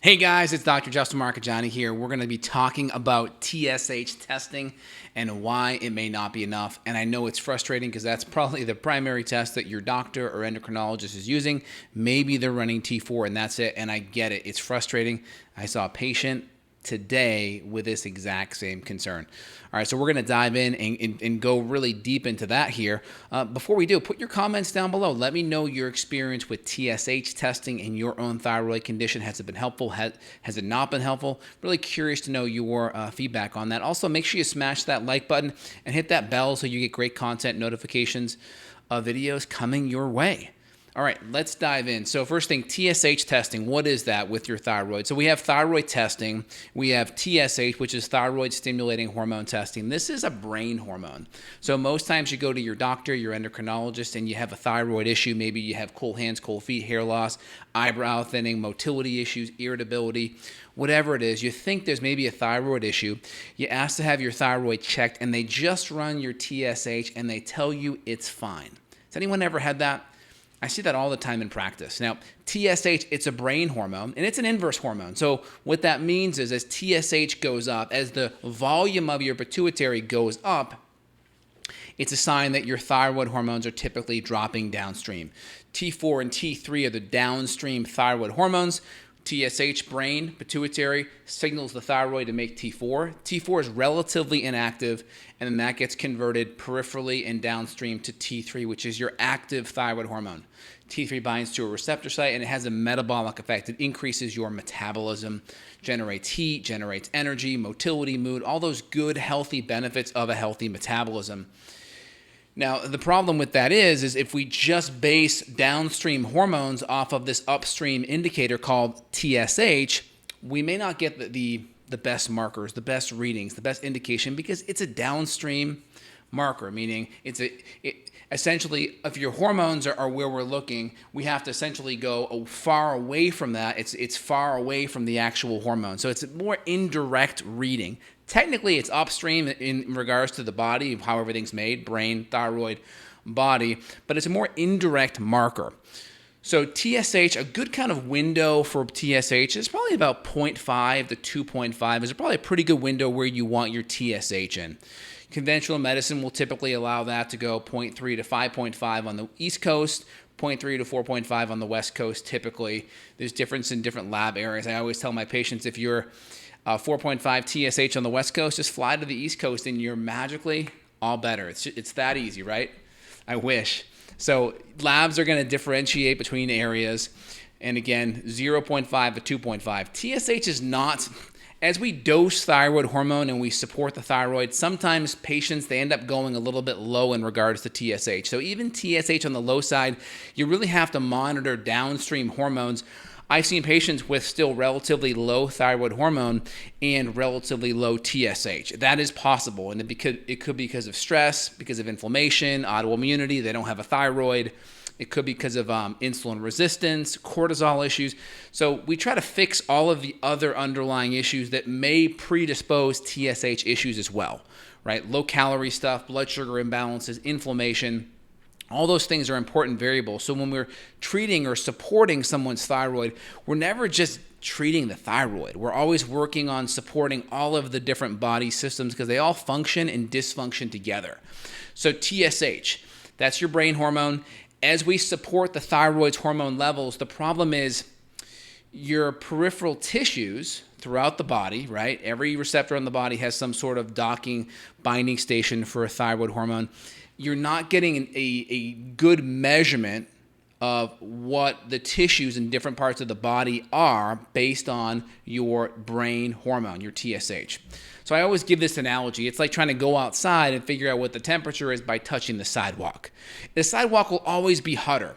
Hey guys, it's Dr. Justin Marcagiani here. We're going to be talking about TSH testing and why it may not be enough. And I know it's frustrating because that's probably the primary test that your doctor or endocrinologist is using. Maybe they're running T4 and that's it. And I get it. It's frustrating. I saw a patient today with this exact same concern. All right, so we're going to dive in and go really deep into that here. Before we do, put your comments down below. Let me know your experience with TSH testing in your own thyroid condition. Has it been helpful? Has it not been helpful? Really curious to know your feedback on that. Also, make sure you smash that like button and hit that bell so you get great content notifications of videos coming your way. All right, let's dive in. So first thing, TSH testing. What is that with your thyroid? So we have thyroid testing. We have TSH, which is thyroid stimulating hormone testing. This is a brain hormone. So most times you go to your doctor, your endocrinologist, and you have a thyroid issue. Maybe you have cold hands, cold feet, hair loss, eyebrow thinning, motility issues, irritability, whatever it is. You think there's maybe a thyroid issue. You ask to have your thyroid checked, and they just run your TSH, and they tell you it's fine. Has anyone ever had that? I see that all the time in practice. Now, TSH, it's a brain hormone, and it's an inverse hormone. So what that means is as TSH goes up, as the volume of your pituitary goes up, it's a sign that your thyroid hormones are typically dropping downstream. T4 and T3 are the downstream thyroid hormones. TSH, brain, pituitary, signals the thyroid to make T4. T4 is relatively inactive, and then that gets converted peripherally and downstream to T3, which is your active thyroid hormone. T3 binds to a receptor site, and it has a metabolic effect. It increases your metabolism, generates heat, generates energy, motility, mood, all those good, healthy benefits of a healthy metabolism. Now, the problem with that is if we just base downstream hormones off of this upstream indicator called TSH, we may not get the best markers, the best readings, the best indication because it's a downstream marker, meaning essentially if your hormones are where we're looking, we have to essentially go far away from that. It's far away from the actual hormone. So it's a more indirect reading. Technically, it's upstream in regards to the body, of how everything's made, brain, thyroid, body, but it's a more indirect marker. So TSH, a good kind of window for TSH is probably about 0.5 to 2.5 is probably a pretty good window where you want your TSH in. Conventional medicine will typically allow that to go 0.3 to 5.5 on the East Coast, 0.3 to 4.5 on the West Coast typically. There's difference in different lab areas. I always tell my patients if you're 4.5 TSH on the West Coast, just fly to the East Coast and you're magically all better. It's that easy, right? I wish. So labs are going to differentiate between areas. And again, 0.5 to 2.5. TSH is not, as we dose thyroid hormone and we support the thyroid, sometimes patients, they end up going a little bit low in regards to TSH. So even TSH on the low side, you really have to monitor downstream hormones. I've seen patients with still relatively low thyroid hormone and relatively low TSH. That is possible, and it could be because of stress, because of inflammation, autoimmunity, they don't have a thyroid. It could be because of insulin resistance, cortisol issues. So we try to fix all of the other underlying issues that may predispose TSH issues as well, right? Low calorie stuff, blood sugar imbalances, inflammation. All those things are important variables. So when we're treating or supporting someone's thyroid, we're never just treating the thyroid. We're always working on supporting all of the different body systems because they all function and dysfunction together. So TSH, that's your brain hormone. As we support the thyroid's hormone levels, the problem is your peripheral tissues throughout the body, right? Every receptor on the body has some sort of docking binding station for a thyroid hormone. You're not getting a good measurement of what the tissues in different parts of the body are based on your brain hormone, your TSH. So I always give this analogy. It's like trying to go outside and figure out what the temperature is by touching the sidewalk. The sidewalk will always be hotter.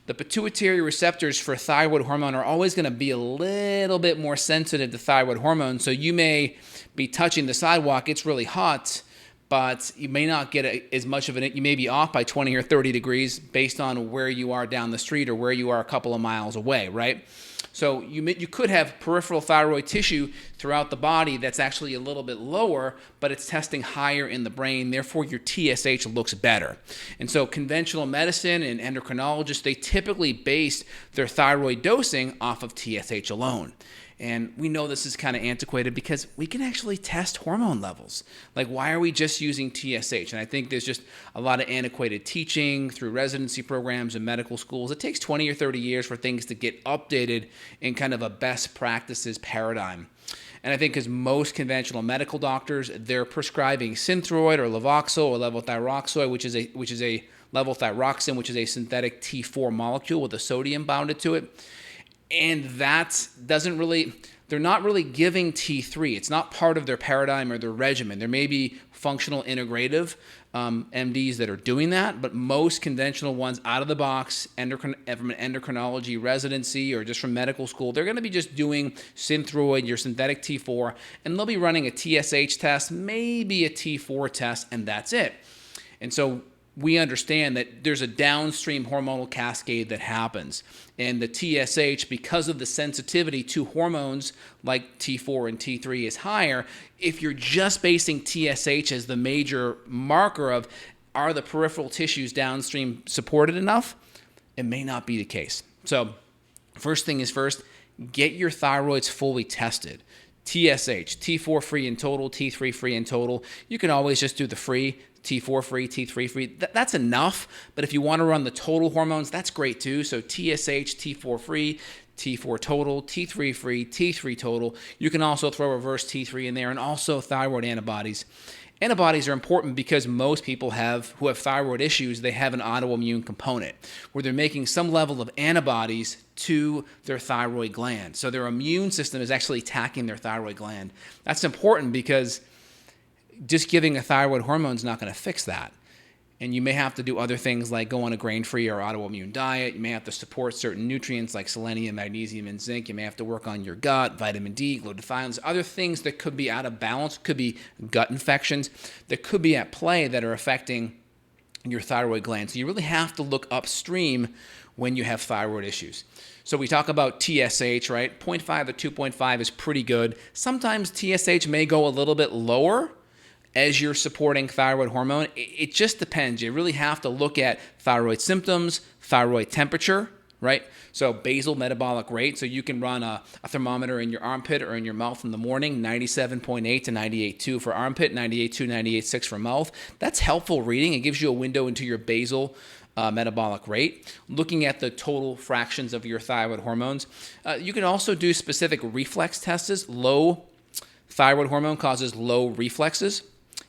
The pituitary receptors for thyroid hormone are always going to be a little bit more sensitive to thyroid hormone. So you may be touching the sidewalk, it's really hot, but you may not get as much of it. You may be off by 20 or 30 degrees based on where you are down the street or where you are a couple of miles away, right? So you could have peripheral thyroid tissue throughout the body that's actually a little bit lower, but it's testing higher in the brain. Therefore, your TSH looks better. And so conventional medicine and endocrinologists, they typically base their thyroid dosing off of TSH alone. And we know this is kind of antiquated because we can actually test hormone levels. Like, why are we just using TSH? And I think there's just a lot of antiquated teaching through residency programs and medical schools. It takes 20 or 30 years for things to get updated in kind of a best practices paradigm. And I think because most conventional medical doctors, they're prescribing Synthroid or Levoxyl or levothyroxine, which is a levothyroxine, which is a synthetic T4 molecule with a sodium bounded to it. And that they're not really giving T3. It's not part of their paradigm or their regimen. There may be functional integrative MDs that are doing that, but most conventional ones out of the box, from an endocrinology residency or just from medical school, they're going to be just doing Synthroid, your synthetic T4, and they'll be running a TSH test, maybe a T4 test, and that's it. And so we understand that there's a downstream hormonal cascade that happens. And the TSH, because of the sensitivity to hormones like T4 and T3 is higher, if you're just basing TSH as the major marker of are the peripheral tissues downstream supported enough, it may not be the case. So first thing is first, get your thyroids fully tested. TSH, T4 free in total, T3 free in total. You can always just do the free, T4 free, T3 free. That's enough. But if you want to run the total hormones, that's great too. So TSH, T4 free, T4 total, T3 free, T3 total. You can also throw reverse T3 in there, and also thyroid antibodies. Antibodies are important because most people who have thyroid issues, they have an autoimmune component where they're making some level of antibodies to their thyroid gland. So their immune system is actually attacking their thyroid gland. That's important because just giving a thyroid hormone is not going to fix that. And you may have to do other things like go on a grain-free or autoimmune diet. You may have to support certain nutrients like selenium, magnesium, and zinc. You may have to work on your gut, vitamin D, glutathiones, other things that could be out of balance, could be gut infections that could be at play that are affecting your thyroid gland. So you really have to look upstream when you have thyroid issues. So we talk about TSH, right? 0.5 to 2.5 is pretty good. Sometimes TSH may go a little bit lower as you're supporting thyroid hormone. It just depends. You really have to look at thyroid symptoms, thyroid temperature, right? So basal metabolic rate. So you can run a thermometer in your armpit or in your mouth in the morning, 97.8 to 98.2 for armpit, 98.2, 98.6 for mouth. That's helpful reading. It gives you a window into your basal metabolic rate. Looking at the total fractions of your thyroid hormones. You can also do specific reflex tests. Low thyroid hormone causes low reflexes.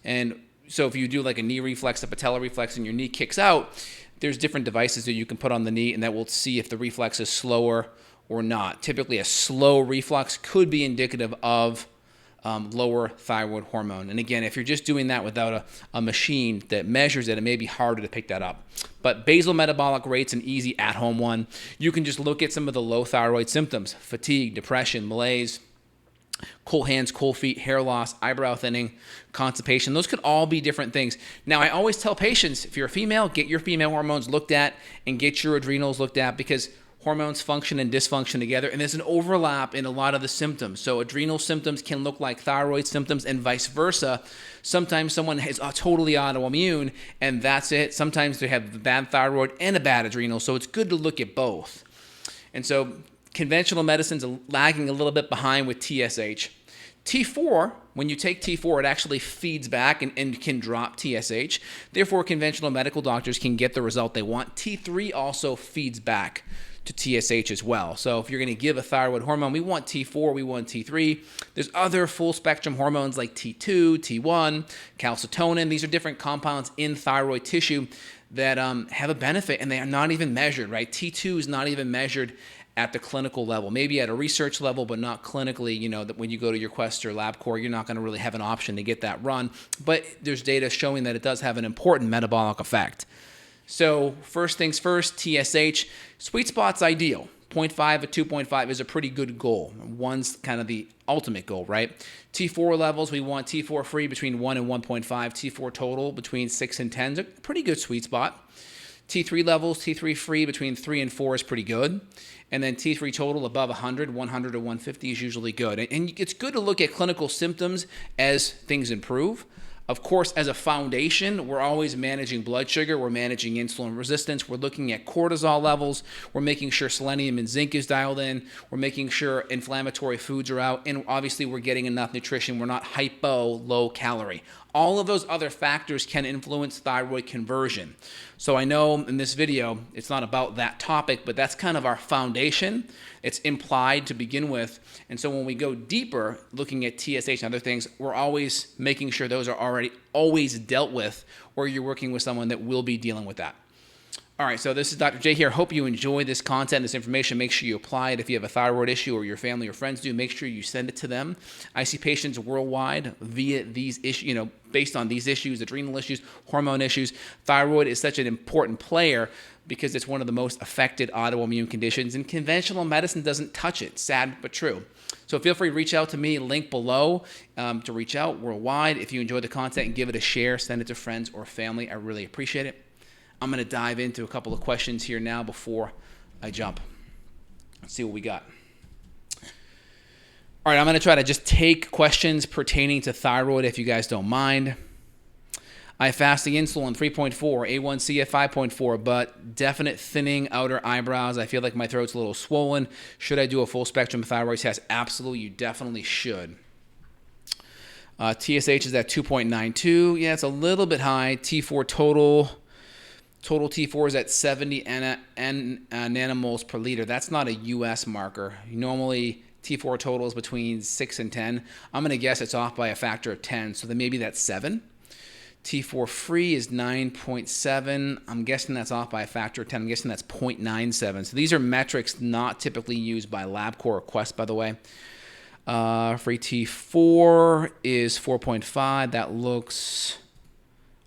And so if you do like a knee reflex, a patellar reflex, and your knee kicks out, there's different devices that you can put on the knee, and that will see if the reflex is slower or not. Typically, a slow reflex could be indicative of lower thyroid hormone. And again, if you're just doing that without a machine that measures it, it may be harder to pick that up. But basal metabolic rate's an easy at-home one. You can just look at some of the low thyroid symptoms: fatigue, depression, malaise, cold hands, cold feet, hair loss, eyebrow thinning, constipation. Those could all be different things. Now, I always tell patients, if you're a female, get your female hormones looked at and get your adrenals looked at, because hormones function and dysfunction together, and there's an overlap in a lot of the symptoms. So adrenal symptoms can look like thyroid symptoms and vice versa. Sometimes someone is totally autoimmune and that's it. Sometimes they have a bad thyroid and a bad adrenal, so it's good to look at both. And so conventional medicine's lagging a little bit behind with TSH. T4, when you take T4, it actually feeds back and can drop TSH. Therefore, conventional medical doctors can get the result they want. T3 also feeds back to TSH as well. So if you're going to give a thyroid hormone, we want T4, we want T3. There's other full spectrum hormones like T2, T1, calcitonin. These are different compounds in thyroid tissue that have a benefit, and they are not even measured, right? T2 is not even measured at the clinical level, maybe at a research level, but not clinically. You know, that when you go to your Quest or LabCorp, you're not going to really have an option to get that run. But there's data showing that it does have an important metabolic effect. So first things first, TSH, sweet spot's ideal. 0.5 to 2.5 is a pretty good goal. One's kind of the ultimate goal, right? T4 levels, we want T4 free between 1 and 1.5, T4 total between 6 and 10 is a pretty good sweet spot. T3 levels, T3 free between 3 and 4 is pretty good. And then T3 total above 100, 100 to 150 is usually good. And it's good to look at clinical symptoms as things improve. Of course, as a foundation, we're always managing blood sugar. We're managing insulin resistance. We're looking at cortisol levels. We're making sure selenium and zinc is dialed in. We're making sure inflammatory foods are out. And obviously, we're getting enough nutrition. We're not low calorie. All of those other factors can influence thyroid conversion. So I know in this video, it's not about that topic, but that's kind of our foundation. It's implied to begin with. And so when we go deeper, looking at TSH and other things, we're always making sure those are always dealt with, or you're working with someone that will be dealing with that. All right, so this is Dr. J here. Hope you enjoy this content, this information. Make sure you apply it. If you have a thyroid issue or your family or friends do, make sure you send it to them. I see patients worldwide via these issues, based on these issues, adrenal issues, hormone issues. Thyroid is such an important player because it's one of the most affected autoimmune conditions, and conventional medicine doesn't touch it. Sad but true. So feel free to reach out to me, link below to reach out worldwide. If you enjoy the content, and give it a share, send it to friends or family. I really appreciate it. I'm going to dive into a couple of questions here now before I jump. Let's see what we got. All right, I'm going to try to just take questions pertaining to thyroid if you guys don't mind. I have fasting insulin 3.4, A1C at 5.4, but definite thinning outer eyebrows. I feel like my throat's a little swollen. Should I do a full spectrum thyroid test? Absolutely, you definitely should. TSH is at 2.92. Yeah, it's a little bit high. T4 total T4 is at 70 nanomoles per liter. That's not a US marker. Normally, T4 total is between 6 and 10. I'm going to guess it's off by a factor of 10, so then maybe that's 7. T4 free is 9.7. I'm guessing that's off by a factor of 10. I'm guessing that's 0.97. So these are metrics not typically used by LabCorp or Quest, by the way. Free T4 is 4.5. That looks...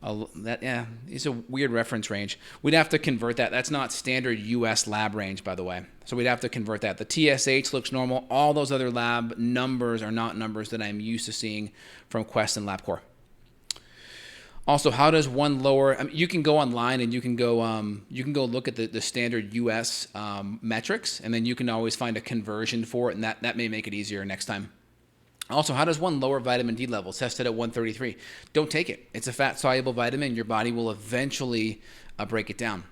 it's a weird reference range. We'd have to convert that. That's not standard US lab range, by the way. So we'd have to convert that. The TSH looks normal. All those other lab numbers are not numbers that I'm used to seeing from Quest and LabCorp. Also, how does one lower? You can go online and you can go look at the standard US metrics, and then you can always find a conversion for it, and that may make it easier next time. Also, how does one lower vitamin D levels? Tested at 133. Don't take it. It's a fat-soluble vitamin. Your body will eventually break it down.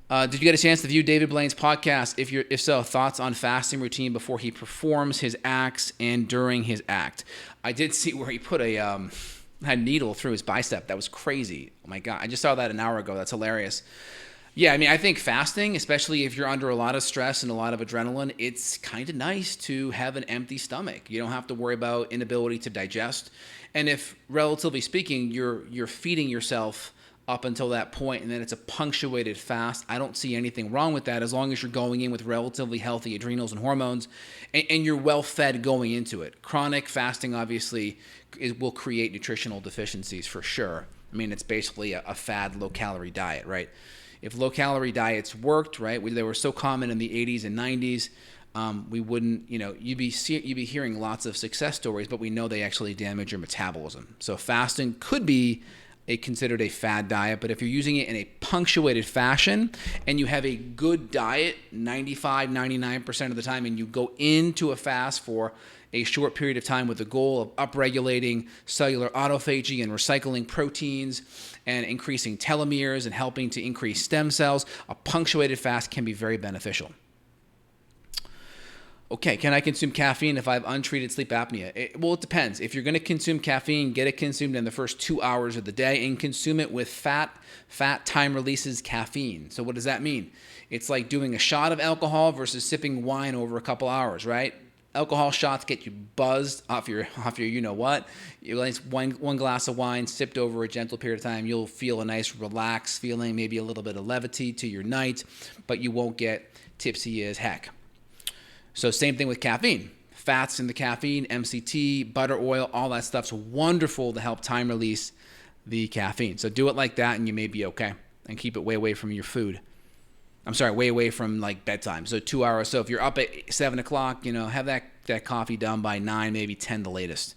Did you get a chance to view David Blaine's podcast? If so, thoughts on fasting routine before he performs his acts and during his act? I did see where he put a needle through his bicep. That was crazy. Oh my God. I just saw that an hour ago. That's hilarious. Yeah, I think fasting, especially if you're under a lot of stress and a lot of adrenaline, it's kind of nice to have an empty stomach. You don't have to worry about inability to digest. And if, relatively speaking, you're feeding yourself up until that point and then it's a punctuated fast, I don't see anything wrong with that as long as you're going in with relatively healthy adrenals and hormones and you're well fed going into it. Chronic fasting, obviously, will create nutritional deficiencies for sure. It's basically a fad low-calorie diet, right? If low-calorie diets worked, right, they were so common in the 80s and 90s, we wouldn't, you'd be hearing lots of success stories, but we know they actually damage your metabolism. So fasting could be considered a fad diet, but if you're using it in a punctuated fashion and you have a good diet 99% of the time and you go into a fast for a short period of time with the goal of upregulating cellular autophagy and recycling proteins and increasing telomeres and helping to increase stem cells, a punctuated fast can be very beneficial. Okay, can I consume caffeine if I have untreated sleep apnea? It depends. If you're going to consume caffeine, get it consumed in the first 2 hours of the day and consume it with fat. Fat time releases caffeine. So what does that mean? It's like doing a shot of alcohol versus sipping wine over a couple hours, right? Alcohol shots get you buzzed off your you-know-what. One glass of wine sipped over a gentle period of time, you'll feel a nice relaxed feeling, maybe a little bit of levity to your night, but you won't get tipsy as heck. So same thing with caffeine. Fats in the caffeine, MCT, butter oil, all that stuff's wonderful to help time release the caffeine. So do it like that and you may be okay. And keep it way away from your food. Way away from like bedtime. So 2 hours. So if you're up at 7 o'clock, have that coffee done by 9, maybe 10 the latest.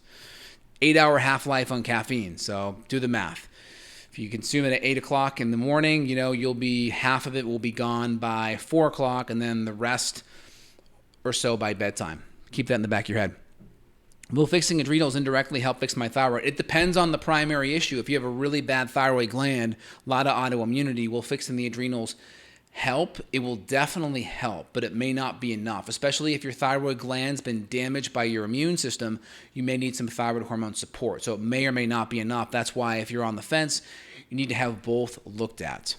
8-hour half-life on caffeine. So do the math. If you consume it at 8 o'clock in the morning, you'll be, half of it will be gone by 4 o'clock, and then the rest or so by bedtime. Keep that in the back of your head. Will fixing adrenals indirectly help fix my thyroid? It depends on the primary issue. If you have a really bad thyroid gland, a lot of autoimmunity, will fixing the adrenals help? It will definitely help, but it may not be enough, especially if your thyroid gland's been damaged by your immune system. You may need some thyroid hormone support, so it may or may not be enough. That's why if you're on the fence, you need to have both looked at.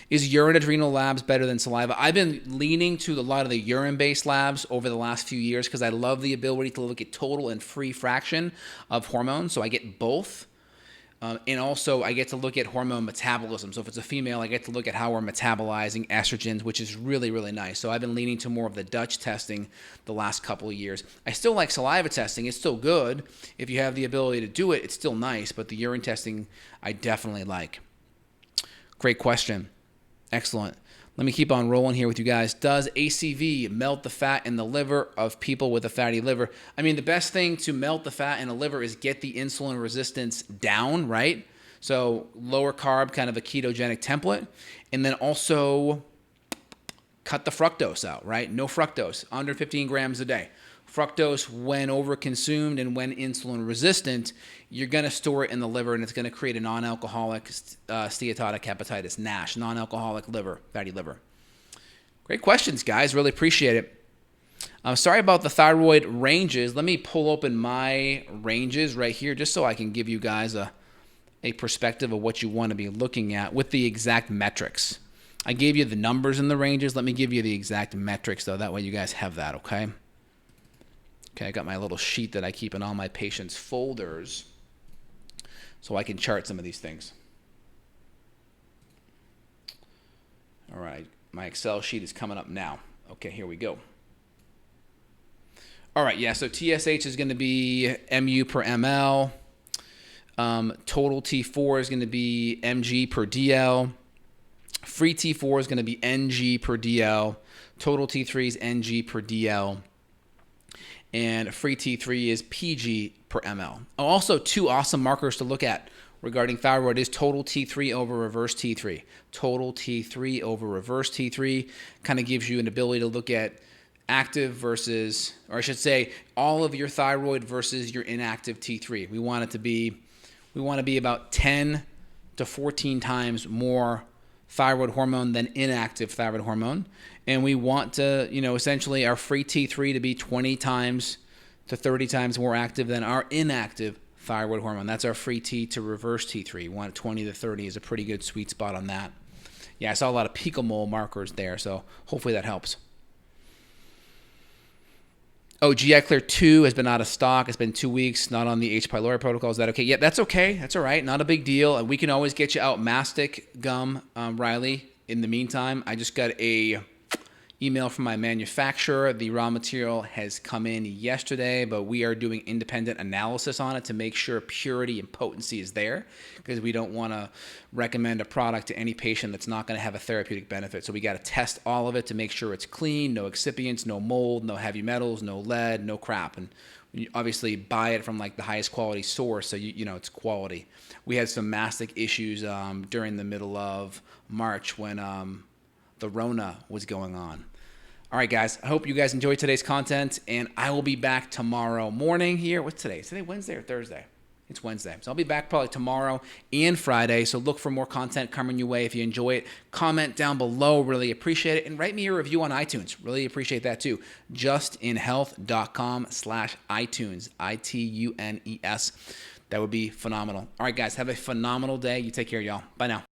Is urine adrenal labs better than saliva? I've been leaning to a lot of the urine-based labs over the last few years because I love the ability to look at total and free fraction of hormones, so I get both. And also, I get to look at hormone metabolism. So if it's a female, I get to look at how we're metabolizing estrogens, which is really, really nice. So I've been leaning to more of the Dutch testing the last couple of years. I still like saliva testing. It's still good. If you have the ability to do it, it's still nice. But the urine testing, I definitely like. Great question. Excellent. Let me keep on rolling here with you guys. Does ACV melt the fat in the liver of people with a fatty liver? I mean, the best thing to melt the fat in the liver is get the insulin resistance down, right? So lower carb, kind of a ketogenic template. And then also cut the fructose out, right? No fructose, under 15 grams a day. Fructose, when overconsumed and when insulin resistant, you're going to store it in the liver, and it's going to create a non-alcoholic steatotic hepatitis, NASH, non-alcoholic liver, fatty liver. Great questions, guys. Really appreciate it. I'm sorry about the thyroid ranges. Let me pull open my ranges right here just so I can give you guys a perspective of what you want to be looking at with the exact metrics. I gave you the numbers in the ranges. Let me give you the exact metrics, though. That way you guys have that, okay? Okay, I got my little sheet that I keep in all my patients' folders so I can chart some of these things. All right, my Excel sheet is coming up now. Okay, here we go. All right, yeah, so TSH is going to be MU per ml. Total T4 is going to be mg per dl. Free T4 is going to be ng per dl. Total T3 is ng per dl. And free T3 is PG per ml. Also, two awesome markers to look at regarding thyroid is total T3 over reverse T3. Total T3 over reverse T3 kind of gives you an ability to look at active versus, or I should say, all of your thyroid versus your inactive T3. We want to be about 10 to 14 times more thyroid hormone than inactive thyroid hormone. And we want to, essentially our free T3 to be 20 times to 30 times more active than our inactive thyroid hormone. That's our free T to reverse T3. We want 20 to 30 is a pretty good sweet spot on that. Yeah, I saw a lot of picomole markers there, so hopefully that helps. Oh, GI Clear 2 has been out of stock. It's been 2 weeks, not on the H. pylori protocol. Is that okay? Yeah, that's okay. That's all right. Not a big deal. We can always get you out mastic gum, Riley. In the meantime, I just got a email from my manufacturer. The raw material has come in yesterday, but we are doing independent analysis on it to make sure purity and potency is there, because we don't want to recommend a product to any patient that's not going to have a therapeutic benefit. So we got to test all of it to make sure it's clean, no excipients, no mold, no heavy metals, no lead, no crap. And you obviously buy it from like the highest quality source, so you know it's quality. We had some mastic issues during the middle of March when the Rona was going on. All right, guys, I hope you guys enjoyed today's content, and I will be back tomorrow morning here. What's today? Is today Wednesday or Thursday? It's Wednesday. So I'll be back probably tomorrow and Friday. So look for more content coming your way. If you enjoy it, comment down below. Really appreciate it. And write me a review on iTunes. Really appreciate that too. justinhealth.com/iTunes. iTunes. That would be phenomenal. All right, guys, have a phenomenal day. You take care, y'all. Bye now.